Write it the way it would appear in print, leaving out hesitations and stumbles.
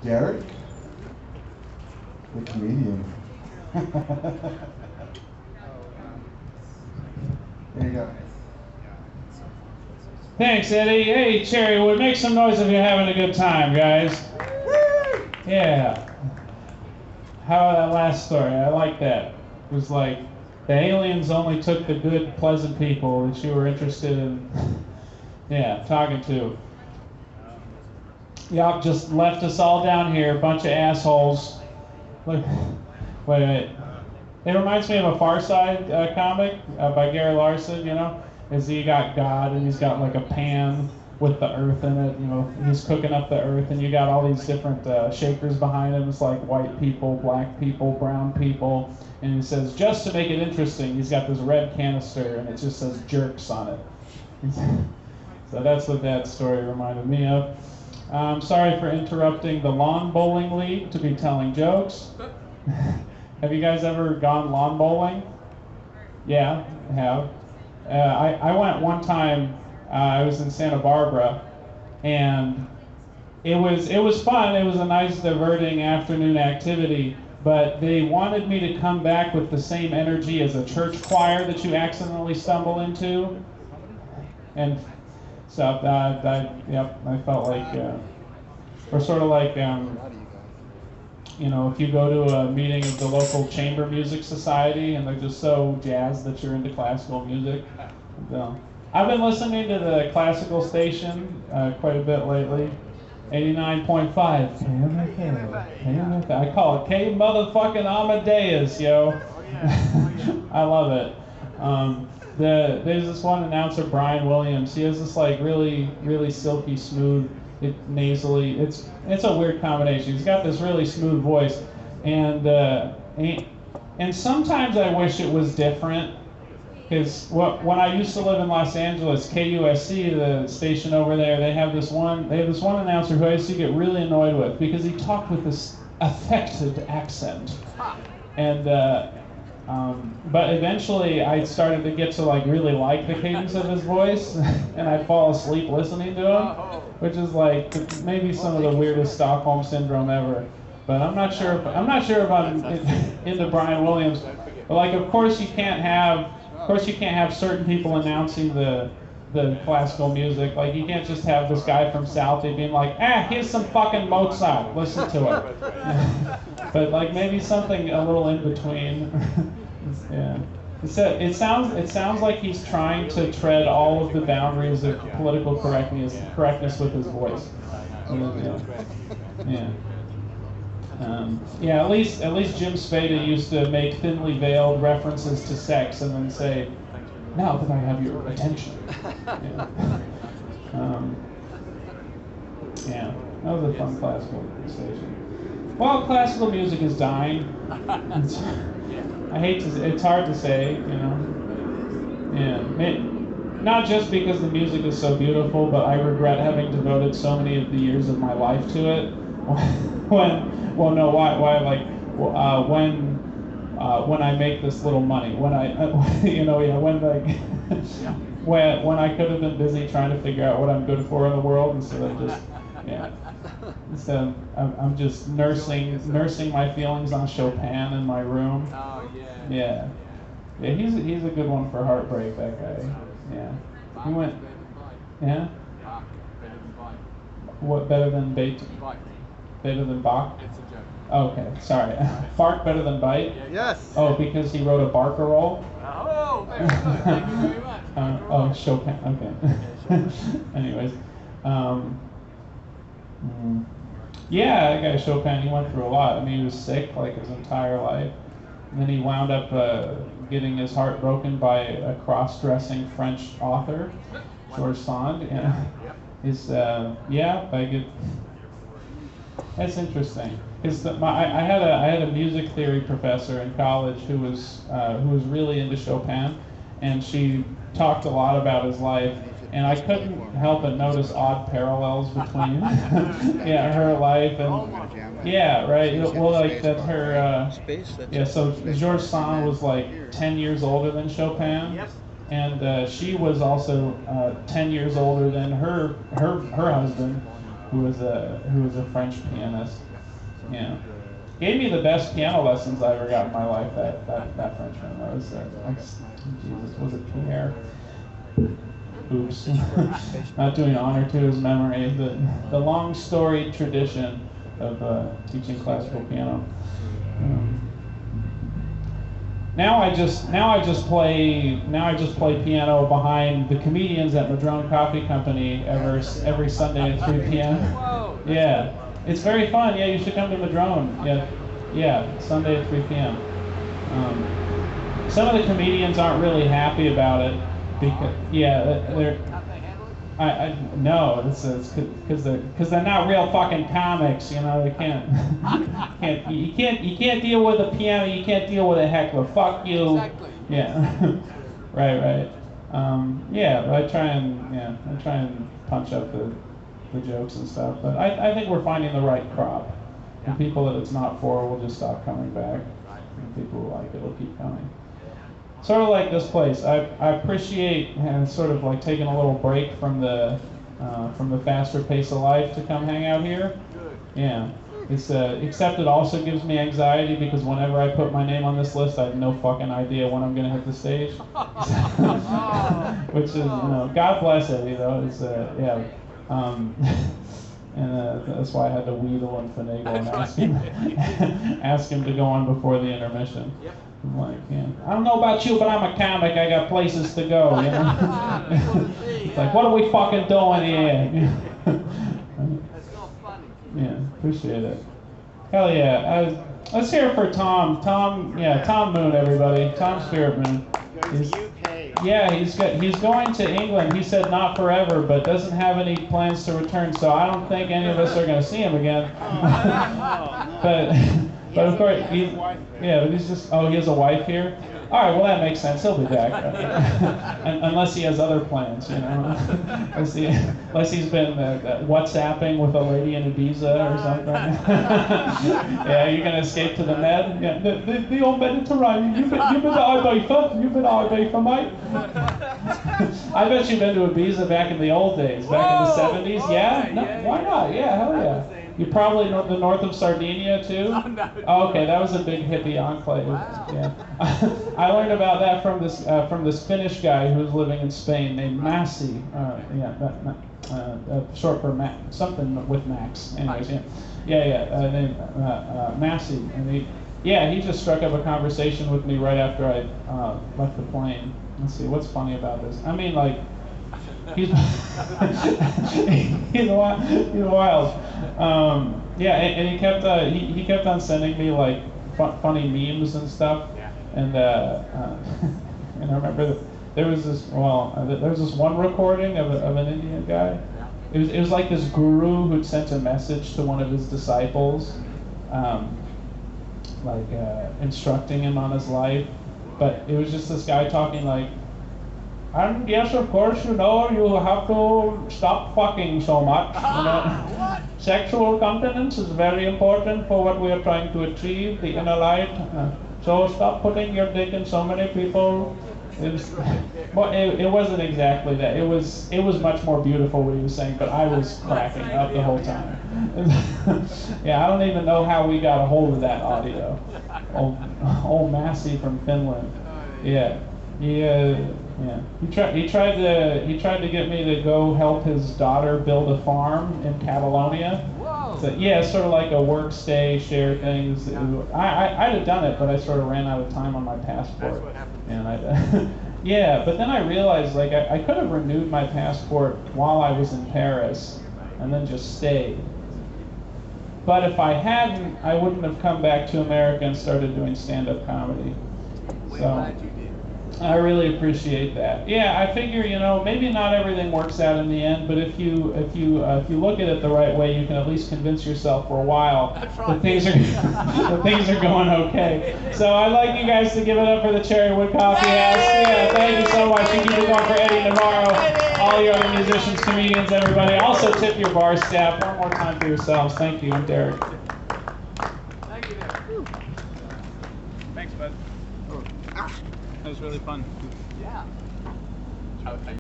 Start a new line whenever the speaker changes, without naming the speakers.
Derek, the comedian. There you go.
Thanks, Eddie. Hey, Cherrywood, make some noise if you're having a good time, guys. Yeah. How that last story? I like that. It was like the aliens only took the good, pleasant people that you were interested in, yeah, talking to. Yup, just left us all down here, a bunch of assholes. Look, wait. It reminds me of a Far Side comic by Gary Larson, you know? Is he got God and he's got like a pan with the earth in it, you know, he's cooking up the earth and you got all these different shakers behind him. It's like white people, black people, brown people. And he says, just to make it interesting, he's got this red canister and it just says jerks on it. So that's what that story reminded me of. Sorry for interrupting the lawn bowling league to be telling jokes. Have you guys ever gone lawn bowling? Yeah, I have. I went one time. I was in Santa Barbara, and it was fun. It was a nice, diverting afternoon activity. But they wanted me to come back with the same energy as a church choir that you accidentally stumble into, and so I felt like, or sort of like, you know, if you go to a meeting of the local chamber music society and they're just so jazzed that you're into classical music. I've been listening to the classical station quite a bit lately. 89.5 KMFA. I call it K motherfucking Amadeus, yo. I love it. There's this one announcer, Brian Williams. He has this like really, really silky smooth, nasally. It's a weird combination. He's got this really smooth voice, and sometimes I wish it was different. Because when I used to live in Los Angeles, KUSC, the station over there, they have this one announcer who I used to get really annoyed with because he talked with this affected accent, and but eventually I started to get to like really like the cadence of his voice, and I'd fall asleep listening to him, which is like maybe some of the weirdest Stockholm syndrome ever. But I'm not sure if I'm into Brian Williams. But like, of course you can't have certain people announcing the classical music. Like, you can't just have this guy from Southie being like, here's some fucking Mozart, listen to it. But like maybe something a little in between. Yeah. It sounds like he's trying to tread all of the boundaries of political correctness with his voice. Yeah. At least Jim Spada used to make thinly veiled references to sex and then say, "Now that I have your attention." Yeah, that was a fun classical station. Well, classical music is dying. It's hard to say, you know. Yeah, not just because the music is so beautiful, but I regret having devoted so many of the years of my life to it. When I make this little money, when I could have been busy trying to figure out what I'm good for in the world instead of just, instead I'm just nursing my feelings on Chopin in my room.
Oh yeah.
Yeah, he's a good one for heartbreak, that guy. Yeah, he went. Yeah. What, better than Beethoven? Better than Bach?
It's a joke.
Okay, sorry. Bark better than bite?
Yes.
Oh, because he wrote a barcarolle?
Oh, very good. Thank you very much.
Chopin. Okay. Anyways, yeah, that guy Chopin, he went through a lot. I mean, he was sick like his entire life. And then he wound up getting his heart broken by a cross-dressing French author, Georges Sand. That's interesting. I had a music theory professor in college who was really into Chopin, and she talked a lot about his life, and I couldn't help but notice odd parallels between her life and right. Well, like that her so Georges Sand was like 10 years older than Chopin. And she was also 10 years older than her husband. who was a French pianist. Yeah, gave me the best piano lessons I ever got in my life. That Frenchman. That was Jesus. Was it Pierre? Oops. Not doing honor to his memory. The long storied tradition of teaching classical piano. Now I just play piano behind the comedians at Madrone Coffee Company every Sunday at 3 p.m. Yeah, it's very fun. Yeah, you should come to Madrone. Yeah, Sunday at 3 p.m. Some of the comedians aren't really happy about it because they're. No, it's because they're not real fucking comics, you know. They you can't deal with a piano. You can't deal with a heckler. Fuck you.
Exactly.
Yeah. right. But I try and punch up the jokes and stuff. But I think we're finding the right crop. The people that it's not for will just stop coming back. And people who like it will keep coming. Sort of like this place. I appreciate sort of like taking a little break from the faster pace of life to come hang out here. Yeah. It's except it also gives me anxiety because whenever I put my name on this list, I have no fucking idea when I'm gonna hit the stage. Which is, God bless Eddie though. It's and that's why I had to wheedle and finagle and ask him to go on before the intermission. I'm like, I don't know about you, but I'm a comic. I got places to go. You know? It's like, what are we fucking doing here?
That's so funny.
Yeah, appreciate it. Hell yeah. Let's hear it for Tom. Tom Moon, everybody. Tom Spirit Moon.
Going to UK.
Yeah, he's going to England. He said not forever, but doesn't have any plans to return. So I don't think any of us are going to see him again. But of course, but he's just. Oh, he has a wife here. All right, well that makes sense. He'll be back, unless he has other plans, unless he's been WhatsApping with a lady in Ibiza or something. Yeah, you're gonna escape to the Med. Yeah, the old Mediterranean. You've been to Ibiza. You've been to Ibiza, mate. I bet you've been to Ibiza back in the old days, back in the 70s. Yeah, no, why not? Yeah, hell yeah. You probably know the north of Sardinia too. Oh, okay, that was a big hippie enclave.
Wow.
Yeah, I learned about that from this Finnish guy who was living in Spain named Massi. Short for something with Max. Anyways, named Massi, and he just struck up a conversation with me right after I left the plane. Let's see, what's funny about this? I mean, like. He's wild. And he kept on sending me like funny memes and stuff.
Yeah.
And I remember there was this one recording of an Indian guy. It was like this guru who'd sent a message to one of his disciples, instructing him on his life. But it was just this guy talking like. And yes, of course, you have to stop fucking so much. Sexual continence is very important for what we are trying to achieve, the inner light. So stop putting your dick in so many people. It wasn't exactly that. It was much more beautiful what he was saying, but I was cracking up the whole time. Yeah, I don't even know how we got a hold of that audio. Old Massi from Finland. Yeah. He tried to get me to go help his daughter build a farm in Catalonia.
Whoa.
So, yeah, it's sort of like a work, stay, share things. I'd have done it, but I sort of ran out of time on my passport.
That's what happened.
And but then I realized like I could have renewed my passport while I was in Paris and then just stayed. But if I hadn't, I wouldn't have come back to America and started doing stand-up comedy.
We're
So.
glad you did.
I really appreciate that. Yeah, I figure maybe not everything works out in the end, but if you look at it the right way, you can at least convince yourself for a while that things are going okay. So I'd like you guys to give it up for the Cherrywood Coffeehouse. Yeah, thank you so much. You keep it going for Eddie Navarro, all your other musicians, comedians, everybody. Also tip your bar staff one more time for yourselves. Thank you. I'm Derek.
Thank you, there.
Thanks, bud. That was really fun.
Yeah.